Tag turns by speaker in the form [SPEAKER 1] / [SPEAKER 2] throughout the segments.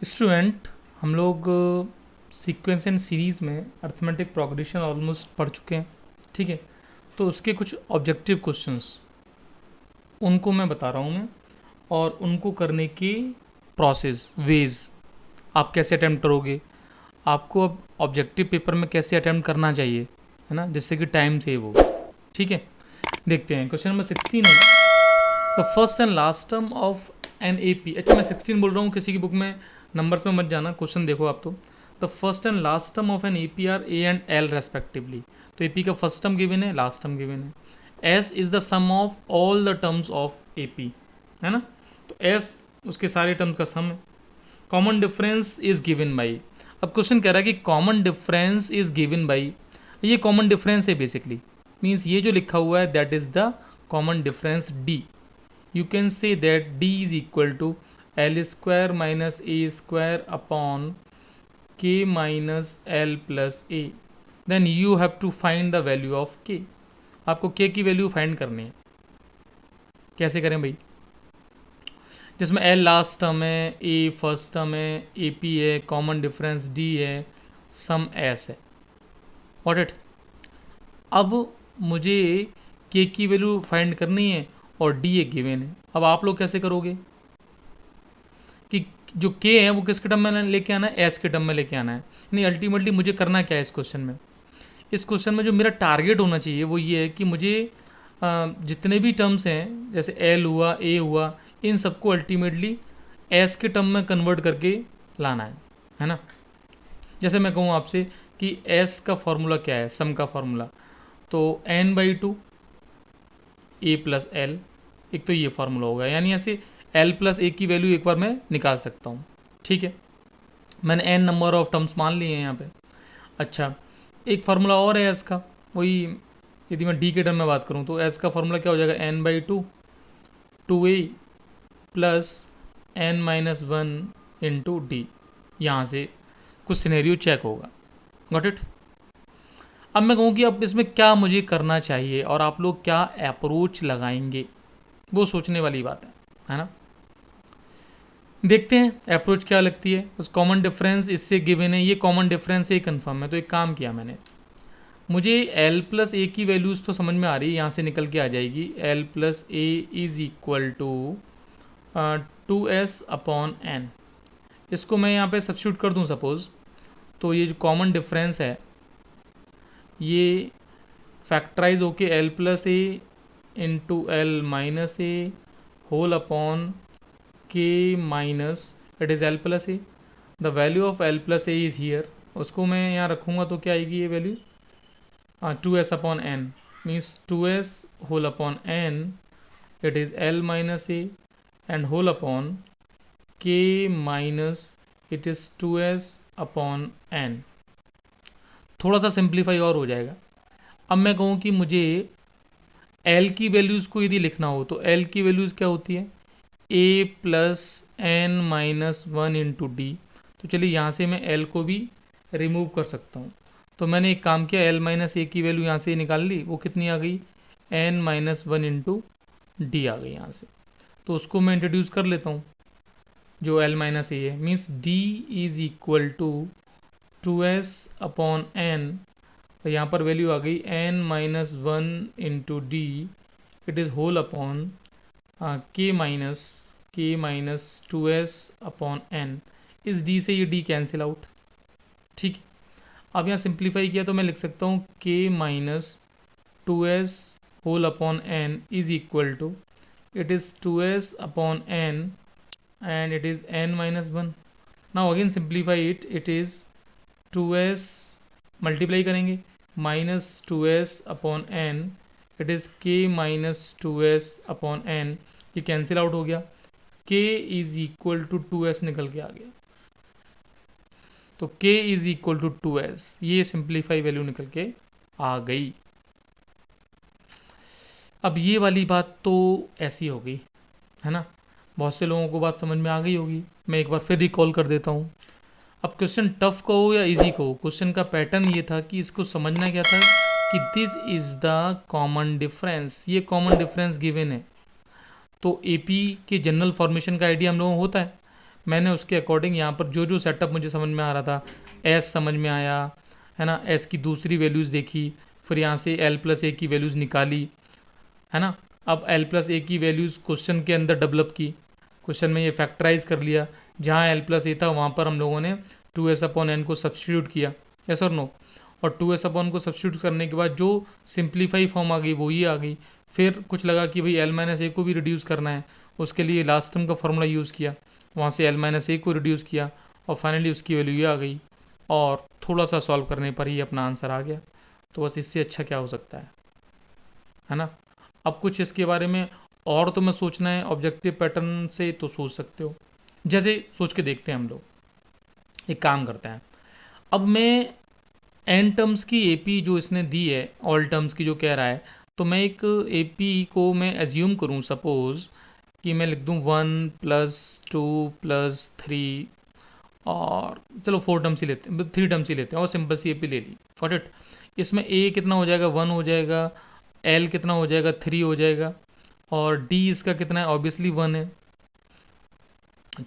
[SPEAKER 1] Student, हम लोग sequence and series में अर्थमेटिक प्रोग्रेशन ऑलमोस्ट पढ़ चुके हैं। ठीक है, तो उसके कुछ ऑब्जेक्टिव क्वेश्चंस उनको मैं बता रहा हूँ मैं, और उनको करने की प्रोसेस वेज आप कैसे अटैम्प्ट करोगे, आपको अब ऑब्जेक्टिव पेपर में कैसे अटैम्प्ट करना चाहिए, है ना, जिससे कि टाइम सेव हो। ठीक है, देखते हैं। क्वेश्चन नंबर 16 है, the first and last term of an A P. अच्छा, मैं 16 बोल रहा हूँ, किसी की बुक में नंबर्स में मत जाना, क्वेश्चन देखो आप। तो the first and last term of an A P are a and l respectively. तो ए पी का फर्स्ट टर्म गिवन है, लास्ट टर्म गिवन है। S is the sum of all the terms of A P, है ना। तो S उसके सारे terms का सम है। Common difference is given by. अब क्वेश्चन कह रहा है कि common difference is given by, ये कॉमन डिफरेंस है बेसिकली, मीन्स ये जो लिखा हुआ है that is the common difference D. you can say that d is equal to l square minus a square upon k minus l plus a. then you have to find the value of k. आपको k की value find करनी है। कैसे करें भाई? जिसमें l last term है, a first term है, ए पी है, कॉमन डिफरेंस d है, सम s है। What it. अब मुझे k की वैल्यू फाइंड करनी है और d एक गिवन है। अब आप लोग कैसे करोगे कि जो k है वो किस के टर्म में लेके आना है, s के टर्म में लेके आना है। यानी अल्टीमेटली मुझे करना क्या है इस क्वेश्चन में? इस क्वेश्चन में जो मेरा टारगेट होना चाहिए वो ये है कि मुझे जितने भी टर्म्स हैं, जैसे l हुआ, a हुआ, इन सबको अल्टीमेटली s के टर्म में कन्वर्ट करके लाना है ना। जैसे मैं कहूँ आपसे कि s का फॉर्मूला क्या है, सम का फॉर्मूला, तो n/2 a प्लस एल, एक तो ये फार्मूला होगा। यानी ऐसे l प्लस ए की वैल्यू एक बार मैं निकाल सकता हूँ। ठीक है, मैंने n नंबर ऑफ टर्म्स मान लिए हैं यहाँ पे। अच्छा, एक फार्मूला और है s का, वही यदि मैं d के टर्म में बात करूँ तो s का फार्मूला क्या हो जाएगा, n/2 2a plus n-1 into D. यहाँ से कुछ सिनेरियो चेक होगा। Got it. अब मैं कहूँ कि अब इसमें क्या मुझे करना चाहिए और आप लोग क्या अप्रोच लगाएंगे, वो सोचने वाली बात है ना। देखते हैं अप्रोच क्या लगती है। उस कॉमन डिफरेंस इससे गिवन है, ये कॉमन डिफरेंस है, कंफर्म है। तो एक काम किया मैंने, मुझे l प्लस ए की वैल्यूज़ तो समझ में आ रही है, यहाँ से निकल के आ जाएगी। l plus a is equal to 2s upon n. इसको मैं यहाँ पे सब्स्टिट्यूट कर दूँ सपोज़, तो ये जो कॉमन डिफरेंस है ये फैक्टराइज होके l plus a into l minus a whole upon k minus it is l plus a. The value of l plus a is here. उसको मैं यहाँ रखूँगा तो क्या आएगी ये value, 2s upon n, means 2s whole upon n, it is l minus a and whole upon k minus it is 2s upon n. थोड़ा सा सिंप्लीफाई और हो जाएगा। अब मैं कहूँ कि मुझे l की वैल्यूज़ को यदि लिखना हो तो l की वैल्यूज़ क्या होती है, a plus n minus 1 into d. तो चलिए यहाँ से मैं l को भी रिमूव कर सकता हूँ। तो मैंने एक काम किया, l माइनस ए की वैल्यू यहाँ से निकाल ली, वो कितनी आ गई, n माइनस 1 इंटू डी आ गई यहाँ से। तो उसको मैं इंट्रोड्यूस कर लेता हूँ, जो l माइनस ए है, means d is equal to 2s upon n, और यहाँ पर वैल्यू आ गई n minus 1 into d, it is whole upon k minus 2s upon n. इस d से ये d कैंसिल आउट। ठीक है, अब यहाँ सिंप्लीफाई किया तो मैं लिख सकता हूँ k minus 2s whole upon n is equal to, it is 2s upon n and it is n minus 1। Now again simplify it, it is 2s multiply करेंगे minus 2s upon n, it is k minus 2s upon n. ये cancel out हो गया, k is equal to 2s निकल के आ गया। तो k is equal to 2s, ये simplify value निकल के आ गई। अब ये वाली बात तो ऐसी हो गई, है ना, बहुत से लोगों को बात समझ में आ गई होगी। मैं एक बार फिर रिकॉल कर देता हूँ। अब क्वेश्चन टफ कहो या इजी कहो, क्वेश्चन का पैटर्न ये था कि इसको समझना क्या था कि this is the common difference, ये कॉमन डिफरेंस गिवन है। तो एपी के जनरल फॉर्मेशन का आइडिया हम लोगों को होता है, मैंने उसके अकॉर्डिंग यहाँ पर जो जो सेटअप मुझे समझ में आ रहा था, एस समझ में आया है ना, एस की दूसरी वैल्यूज़ देखी, फिर यहाँ से एल प्लस ए की वैल्यूज़ निकाली है ना। अब एल प्लस ए की वैल्यूज़ क्वेश्चन के अंदर डेवलप की, क्वेश्चन में ये फैक्टराइज कर लिया, जहाँ एल प्लस ए था वहाँ पर हम लोगों ने 2s/n को सब्सटीट्यूट किया, यस और नो। और 2s/n को सब्सटीट्यूट करने के बाद जो सिंप्लीफाई फॉर्म आ गई वो ये आ गई। फिर कुछ लगा कि भाई एल माइनस ए को भी रिड्यूस करना है, उसके लिए लास्ट टर्म का फॉर्मूला यूज़ किया, वहाँ से एल माइनस ए को रिड्यूस किया और फाइनली उसकी वैल्यू ये आ गई, और थोड़ा सा सॉल्व करने पर ही अपना आंसर आ गया। तो बस इससे अच्छा क्या हो सकता है ना। अब कुछ इसके बारे में और तुम्हें सोचना है ऑब्जेक्टिव पैटर्न से तो सोच सकते हो, जैसे सोच के देखते हैं हम लोग। एक काम करते हैं, अब मैं एन टर्म्स की एपी जो इसने दी है, ऑल टर्म्स की जो कह रहा है, तो मैं एक एपी को मैं एज्यूम करूं, सपोज कि मैं लिख दूं 1 + 2 + 3, और चलो 4 टर्म्स ही लेते हैं, 3 टर्म्स ही लेते हैं, और सिंपल सी एपी ले ली, गॉट इट। इसमें ए कितना हो जाएगा, 1 हो जाएगा, एल कितना हो जाएगा, 3 हो जाएगा, और डी इसका कितना है, ऑब्वियसली 1 है,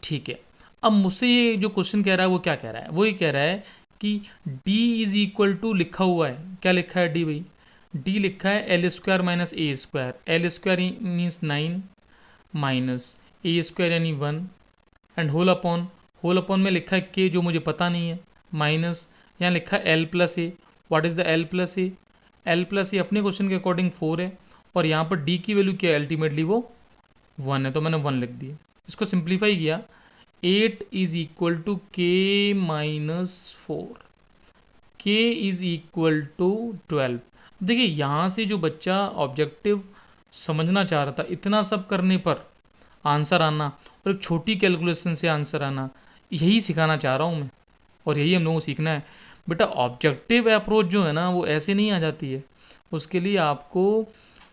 [SPEAKER 1] ठीक है। अब मुझसे ये जो क्वेश्चन कह रहा है वो क्या कह रहा है, वो ये कह रहा है कि d इज इक्वल टू, लिखा हुआ है, क्या लिखा है d भाई, d लिखा है L² - A², L² means 9 minus A² यानी 1, एंड होल अपॉन में लिखा है k जो मुझे पता नहीं है, माइनस यहाँ लिखा है L + A। What is the L + A? L + A अपने क्वेश्चन के अकॉर्डिंग 4 है, और यहाँ पर d की वैल्यू क्या है, अल्टीमेटली वो 1 है, तो मैंने 1 लिख दिया। इसको सिंप्लीफाई किया, 8 is equal to k - 4, k is equal to 12। देखिए यहाँ से जो बच्चा ऑब्जेक्टिव समझना चाह रहा था, इतना सब करने पर आंसर आना और एक छोटी कैलकुलेशन से आंसर आना, यही सिखाना चाह रहा हूँ मैं, और यही हम लोगों को सीखना है। बेटा ऑब्जेक्टिव अप्रोच जो है ना वो ऐसे नहीं आ जाती है, उसके लिए आपको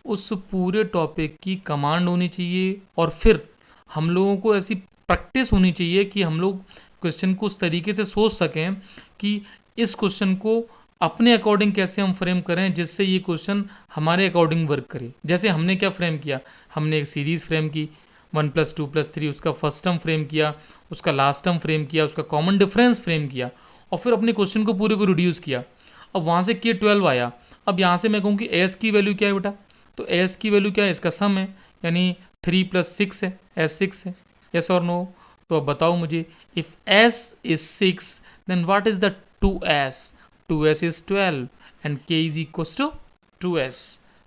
[SPEAKER 1] उस पूरे टॉपिक की कमांड होनी चाहिए, और फिर हम लोगों को ऐसी प्रैक्टिस होनी चाहिए कि हम लोग क्वेश्चन को उस तरीके से सोच सकें कि इस क्वेश्चन को अपने अकॉर्डिंग कैसे हम फ्रेम करें जिससे ये क्वेश्चन हमारे अकॉर्डिंग वर्क करे। जैसे हमने क्या फ्रेम किया, हमने एक सीरीज़ फ्रेम की 1 + 2 + 3, उसका फर्स्ट टर्म फ्रेम किया, उसका लास्ट टर्म फ्रेम किया, उसका कॉमन डिफरेंस फ्रेम किया, और फिर अपने क्वेश्चन को पूरे को रिड्यूस किया। अब वहाँ से k12 आया, अब यहाँ से मैं कहूँ कि एस की वैल्यू क्या है बेटा, तो एस की वैल्यू क्या है, इसका सम है, यानी 3 + 6 है, एस 6 है, यस और नो। तो अब बताओ मुझे, if s is 6 then what is the 2s, 2s is 12 and k is equal to 2s।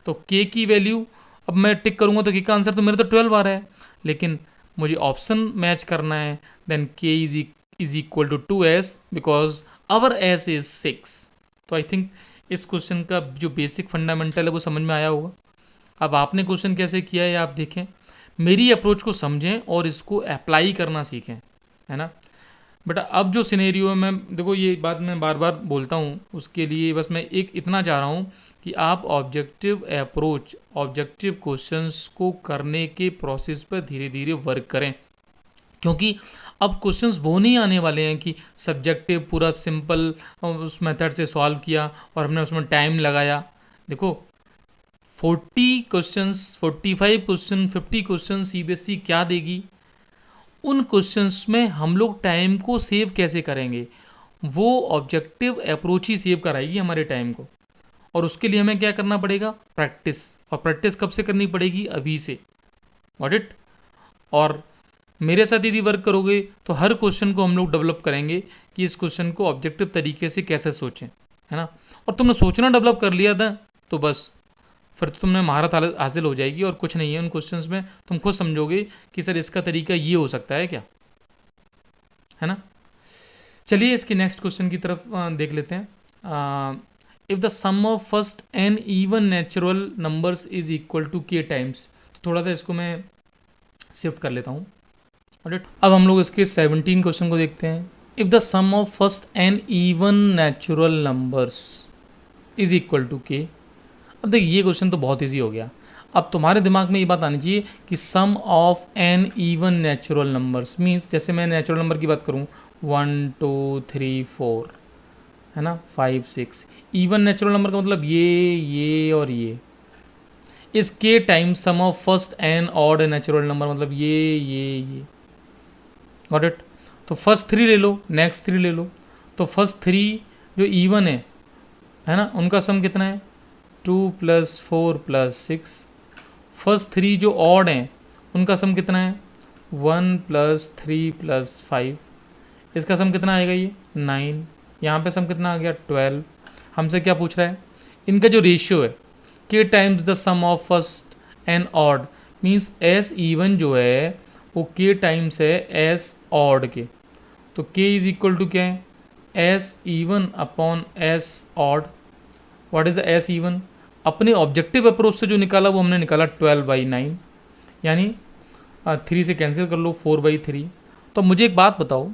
[SPEAKER 1] तो k की वैल्यू, अब मैं टिक करूँगा तो k का आंसर तो मेरा तो 12 आ रहा है, लेकिन मुझे ऑप्शन मैच करना है, then k is equal to 2s because our s is 6। तो आई थिंक इस क्वेश्चन का जो बेसिक फंडामेंटल है वो समझ में आया होगा। अब आपने क्वेश्चन कैसे किया है आप देखें, मेरी अप्रोच को समझें और इसको अप्लाई करना सीखें, है ना बेटा। अब जो सिनेरियो है, मैं देखो ये बात मैं बार बार बोलता हूँ, उसके लिए बस मैं एक इतना चाह रहा हूँ कि आप ऑब्जेक्टिव अप्रोच, ऑब्जेक्टिव क्वेश्चंस को करने के प्रोसेस पर धीरे धीरे वर्क करें, क्योंकि अब क्वेश्चंस वो नहीं आने वाले हैं कि सब्जेक्टिव पूरा सिंपल उस मेथड से सॉल्व किया और हमने उसमें टाइम लगाया। देखो 40 क्वेश्चंस, 45 क्वेश्चन, 50 क्वेश्चन सीबीएसई क्या देगी, उन क्वेश्चंस में हम लोग टाइम को सेव कैसे करेंगे, वो ऑब्जेक्टिव अप्रोच ही सेव कराएगी हमारे टाइम को। और उसके लिए हमें क्या करना पड़ेगा, प्रैक्टिस, और प्रैक्टिस कब से करनी पड़ेगी, अभी से, गॉट इट। और मेरे साथ यदि वर्क करोगे तो हर क्वेश्चन को हम लोग डेवलप करेंगे कि इस क्वेश्चन को ऑब्जेक्टिव तरीके से कैसे सोचें, है ना। और तुमने सोचना डेवलप कर लिया था तो बस फिर तो तुमने महारत हासिल हो जाएगी, और कुछ नहीं है उन क्वेश्चंस में, तुम खुद समझोगे कि सर इसका तरीका ये हो सकता है क्या, है ना। चलिए इसके नेक्स्ट क्वेश्चन की तरफ देख लेते हैं। If the sum of first n even natural numbers is equal to k times, तो थोड़ा सा इसको मैं शिफ्ट कर लेता हूँ। अब हम लोग इसके 17 क्वेश्चन को देखते हैं। If the sum of first n even natural numbers is equal to k। अब देखिए ये क्वेश्चन तो बहुत ईजी हो गया। अब तुम्हारे दिमाग में ये बात आनी चाहिए कि sum of n even natural numbers means, जैसे मैं नेचुरल नंबर की बात करूँ 1 2 3 4, है ना, 5 6, इवन नेचुरल नंबर का मतलब ये और ये। इस के time sum of first n odd natural number मतलब ये, गॉट इट। तो फर्स्ट 3 ले लो, नेक्स्ट 3 ले लो। तो फर्स्ट 3 जो इवन है ना, उनका सम कितना है 2 + 4 + 6। फर्स्ट 3 जो ऑड हैं उनका सम कितना है 1 + 3 + 5। इसका सम कितना आएगा ये 9। यहाँ पे सम कितना आ गया 12। हमसे क्या पूछ रहा है, इनका जो रेशियो है k times the sum of first n odd, means s even जो है वो k टाइम्स है एस ऑड के। तो k इज इक्वल टू क्या है s even upon s odd. What is the s even, अपने ऑब्जेक्टिव अप्रोच से जो निकाला वो हमने निकाला 12/9, यानी 3 से कैंसिल कर लो 4/3। तो मुझे एक बात बताओ,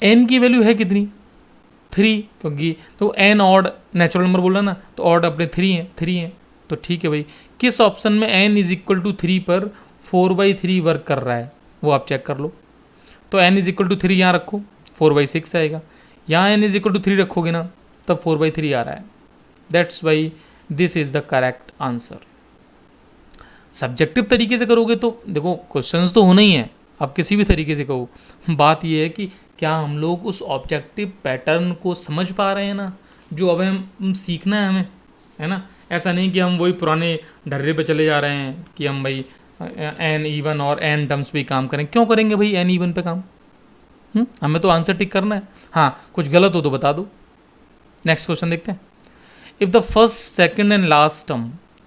[SPEAKER 1] n की वैल्यू है कितनी 3, क्योंकि तो n ऑड नेचुरल नंबर बोला ना, तो ऑड अपने 3 हैं। तो ठीक है भाई, किस ऑप्शन में n इज इक्वल टू 3 पर 4/3 वर्क कर रहा है वो आप चेक कर लो। तो n इज इक्वल टू 3 यहाँ रखो, 4/6 आएगा। यहाँ n इज इक्वल टू 3 रखोगे ना तब 4/3 आ रहा है। That's why this is the correct answer. Subjective तरीके से करोगे तो देखो क्वेश्चंस तो होना ही है, आप किसी भी तरीके से कहो। बात यह है कि क्या हम लोग उस ऑब्जेक्टिव पैटर्न को समझ पा रहे हैं ना, जो अब हम सीखना है हमें, है ना। ऐसा नहीं कि हम वही पुराने ढर्रे पे चले जा रहे हैं कि हम भाई एन इवन और एन टर्म्स पे काम करें। क्यों करेंगे भाई एन इवन पे काम, हमें तो आंसर टिक करना है। हाँ, कुछ गलत हो तो बता दो। नेक्स्ट क्वेश्चन देखते हैं। If the first second and last term,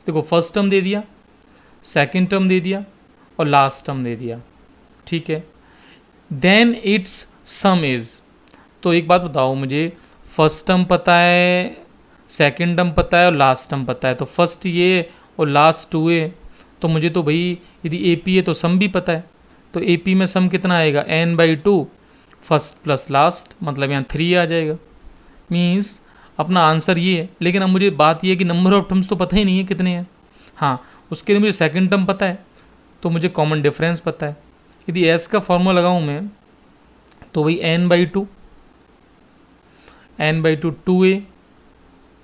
[SPEAKER 1] देखो फर्स्ट टर्म दे दिया, सेकंड टर्म दे दिया और लास्ट टर्म दे दिया, ठीक है। देन इट्स सम इज, तो एक बात बताओ मुझे, फर्स्ट टर्म पता है, सेकंड टर्म पता है और लास्ट टर्म पता है। तो फर्स्ट ये और लास्ट 2a, तो मुझे तो भाई यदि AP है तो सम भी पता है। तो AP में सम कितना आएगा n/2 फर्स्ट प्लस लास्ट, मतलब यहाँ 3 आ जाएगा। मीन्स अपना आंसर ये है। लेकिन अब मुझे बात ये है कि नंबर ऑफ टर्म्स तो पता ही नहीं है कितने हैं। हाँ, उसके लिए मुझे सेकंड टर्म पता है, तो मुझे कॉमन डिफरेंस पता है। यदि s का फॉर्मूला लगाऊँ मैं तो वही n/2 2a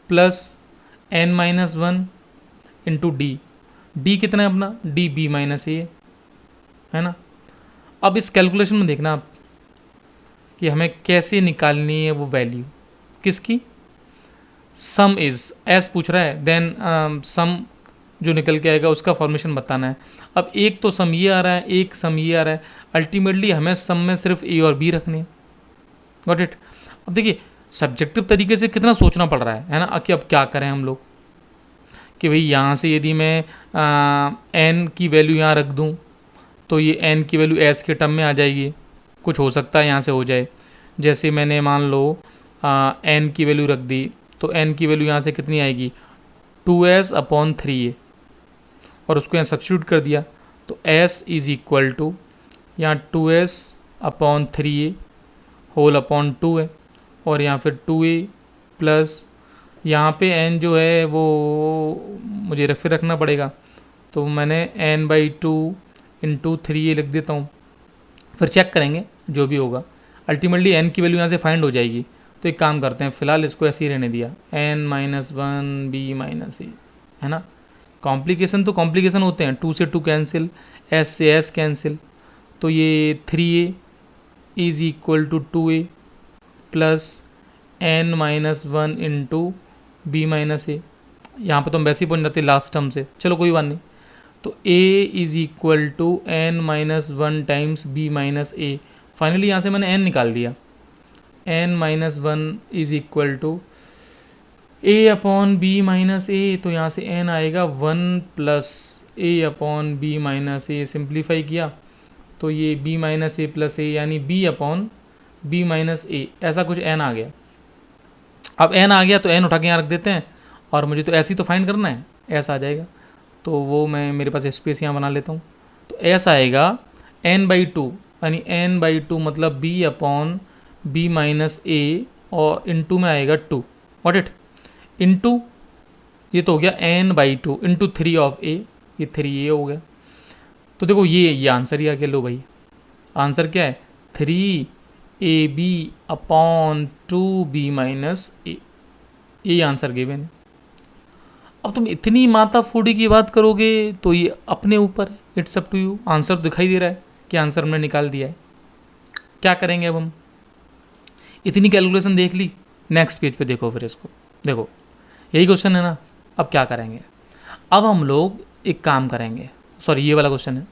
[SPEAKER 1] plus n-1 into d कितना है अपना d b-a है ना। अब इस कैलकुलेशन में देखना आप कि हमें कैसे निकालनी है वो वैल्यू किसकी, सम इज s पूछ रहा है, देन सम जो निकल के आएगा उसका फॉर्मेशन बताना है। अब एक तो सम ये आ रहा है, एक सम ये आ रहा है, अल्टीमेटली हमें सम में सिर्फ a और b रखने हैं। Got it. अब देखिए सब्जेक्टिव तरीके से कितना सोचना पड़ रहा है ना, कि अब क्या करें हम लोग कि भाई यहाँ से यदि मैं n की वैल्यू यहाँ रख दूँ तो ये n की वैल्यू s के टर्म में आ जाएगी। कुछ हो सकता है यहाँ से हो जाए, जैसे मैंने मान लो n की वैल्यू रख दी, तो n की वैल्यू यहाँ से कितनी आएगी 2s/3a, और उसको यहाँ सब्स्टिट्यूट कर दिया तो s इज इक्वल टू यहाँ 2s/3a होल अपॉन 2 है, और यहाँ फिर 2a प्लस यहाँ पे n जो है वो मुझे फिर रखना पड़ेगा, तो मैंने n/2 इंटू 3a लिख देता हूँ। फिर चेक करेंगे जो भी होगा, अल्टीमेटली n की वैल्यू यहाँ से फाइंड हो जाएगी। तो एक काम करते हैं, फ़िलहाल इसको ऐसे ही रहने दिया n-1 b-a, है ना। कॉम्प्लिकेशन तो कॉम्प्लिकेशन होते हैं, 2 से 2 कैंसिल, s से s कैंसिल, तो ये 3a is equal to 2a plus n-1 into b-a। यहाँ पर तो हम वैसे ही पहुँच जाते लास्ट टर्म से, चलो कोई बात नहीं। तो a is equal to n-1 times b-a। Finally यहाँ से मैंने n निकाल दिया, n-1 is equal to a/b-a, तो यहाँ से n आएगा 1 प्लस a/b-a। सिंप्लीफाई किया तो ये b-a प्लस a यानी b/b-a, ऐसा कुछ n आ गया। अब n आ गया तो n उठा के यहाँ रख देते हैं, और मुझे तो ऐसे ही तो फाइंड करना है, ऐसा आ जाएगा। तो वो मैं मेरे पास स्पेस यहाँ बना लेता हूँ, तो ऐसा आएगा n/2, यानी n/2 मतलब b/b-a, और इंटू में आएगा 2। व्हाट इट, इंटू ये तो हो गया n/2 इंटू 3 ऑफ a, ये 3a हो गया। तो देखो ये आंसर ही आ गया। लो भाई आंसर क्या है 3ab/2b-a, ये आंसर गिवन है। अब तुम इतनी माता फूडी की बात करोगे तो ये अपने ऊपर है, it's up to you. Answer दिखाई दे रहा है कि आंसर हमने निकाल दिया है। क्या करेंगे अब हम, इतनी कैलकुलेशन देख ली, नेक्स्ट पेज पे देखो, फिर इसको देखो, यही क्वेश्चन है ना। अब क्या करेंगे, अब हम लोग एक काम करेंगे, सॉरी ये वाला क्वेश्चन है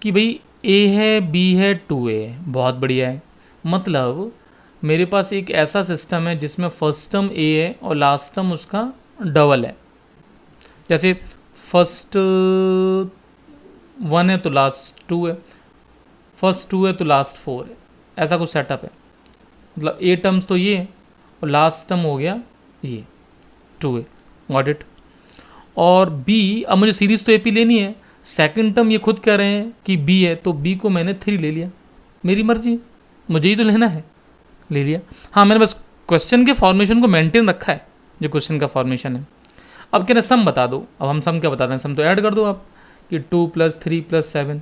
[SPEAKER 1] कि भाई ए है, बी है, 2a है, बहुत बढ़िया है। मतलब मेरे पास एक ऐसा सिस्टम है जिसमें फर्स्ट टर्म ए है और लास्ट टर्म उसका डबल है। जैसे फर्स्ट 1 है तो लास्ट 2 है, फर्स्ट 2 है तो लास्ट 4 है, ऐसा कुछ सेटअप है। मतलब ए टर्म्स तो ये और लास्ट टर्म हो गया ये 2a, गॉट इट। और बी, अब मुझे सीरीज तो एपी लेनी है, सेकंड टर्म ये खुद कह रहे हैं कि बी है, तो बी को मैंने 3 ले लिया, मेरी मर्जी, मुझे ही तो लेना है, ले लिया। हाँ, मैंने बस क्वेश्चन के फॉर्मेशन को मेंटेन रखा है, जो क्वेश्चन का फॉर्मेशन है। अब कह रहे सम बता दो, अब हम सम क्या बताते हैं, सम तो ऐड कर दो आप कि 2 + 3 + 7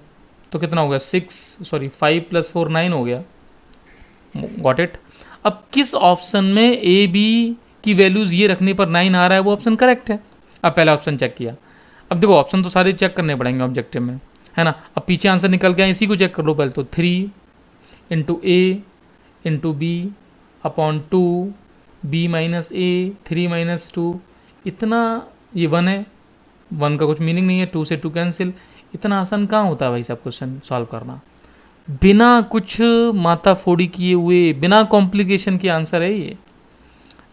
[SPEAKER 1] तो कितना हो गया 5 + 4 9 हो गया, गॉट इट। अब किस ऑप्शन में ए बी की वैल्यूज़ ये रखने पर 9 आ रहा है, वो ऑप्शन करेक्ट है। अब पहला ऑप्शन चेक किया, अब देखो ऑप्शन तो सारे चेक करने पड़ेंगे ऑब्जेक्टिव में, है ना। अब पीछे आंसर निकल गया, इसी को चेक कर लो पहले तो। 3 × a × b upon 2 b - a 3 - 2, इतना, ये 1 है, 1 का कुछ मीनिंग नहीं है, 2 से 2 कैंसिल। इतना आसान कहाँ होता है भाई सब क्वेश्चन सॉल्व करना, बिना कुछ माथा फोड़ी किए हुए, बिना कॉम्प्लिकेशन के आंसर है ये।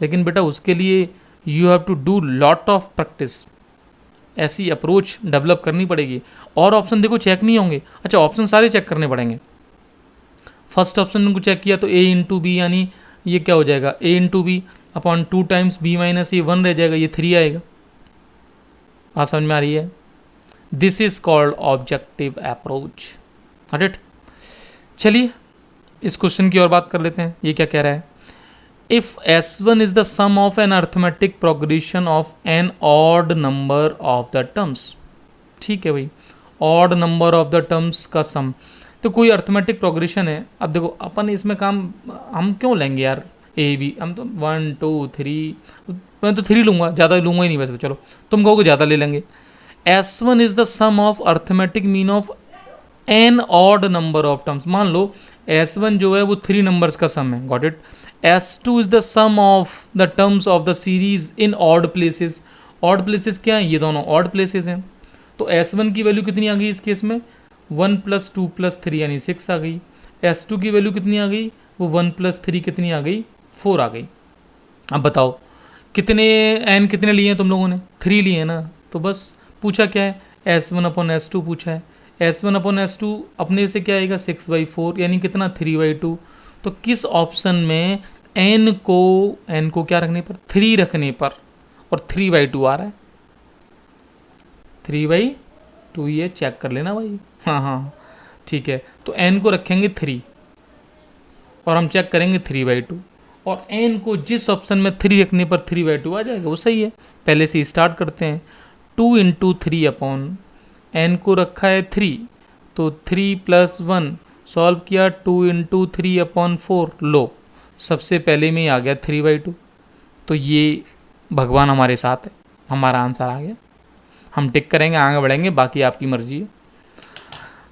[SPEAKER 1] लेकिन बेटा उसके लिए you have to do lot of practice, ऐसी अप्रोच डेवलप करनी पड़ेगी। और ऑप्शन देखो चेक नहीं होंगे, अच्छा ऑप्शन सारे चेक करने पड़ेंगे। फर्स्ट ऑप्शन को चेक किया तो a × b, यानी ये क्या हो जाएगा a × b upon 2 times b - a 1 रह जाएगा, ये 3 आएगा। बात समझ में आ रही है? This is called objective approach, got it. चलिए इस क्वेश्चन की और बात कर लेते हैं, ये क्या कह रहा है। If S1 is the sum of an arithmetic progression of an odd number of the terms, ठीक है भाई, odd number of the terms का सम, तो कोई अर्थमेटिक प्रोग्रेशन है। अब देखो अपन इसमें काम हम क्यों लेंगे यार, ए बी, हम तो 1 2 3, मैं तो 3 लूँगा, ज़्यादा लूँगा ही नहीं वैसे तो, चलो तुम कहोगे ज़्यादा ले लेंगे। S1 is the sum of arithmetic mean of an odd number of terms, मान लो S1 जो है वो 3 नंबर्स का सम है, got it. S2 is the sum of the terms of the series in odd places, odd places क्या हैं, ये दोनों ऑड प्लेसेस हैं। तो S1 की वैल्यू कितनी आ गई इस केस में, 1 + 2 + 3 यानी 6 आ गई। S2 की वैल्यू कितनी आ गई, वो 1 + 3 कितनी आ गई, 4 आ गई। अब बताओ कितने n कितने लिए हैं तुम लोगों ने, 3 लिए हैं ना। तो बस पूछा क्या है, S1/S2 पूछा है। S1/S2 अपने से क्या आएगा 6/4, यानी कितना 3/2। तो किस ऑप्शन में n को क्या रखने पर, 3 रखने पर, और 3/2 आ रहा है, 3/2, ये चेक कर लेना भाई। हाँ ठीक है, तो n को रखेंगे 3 और हम चेक करेंगे 3/2, और n को जिस ऑप्शन में 3 रखने पर 3/2 आ जाएगा वो सही है। पहले से स्टार्ट करते हैं, 2 × 3 अपॉन n को रखा है 3, तो 3 + 1 सॉल्व किया, 2 × 3 अपॉन 4, लो सबसे पहले में ही आ गया 3/2। तो ये भगवान हमारे साथ है, हमारा आंसर आ गया। हम टिक करेंगे, आगे बढ़ेंगे, बाकी आपकी मर्जी है।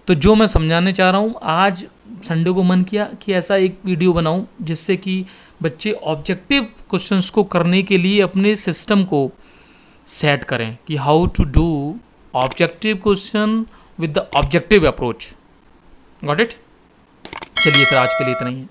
[SPEAKER 1] तो जो मैं समझाने चाह रहा हूँ, आज संडे को मन किया कि ऐसा एक वीडियो बनाऊं जिससे कि बच्चे ऑब्जेक्टिव क्वेश्चंस को करने के लिए अपने सिस्टम को सेट करें कि how to do objective question with the objective approach, got it. चलिए फिर आज के लिए इतना ही है।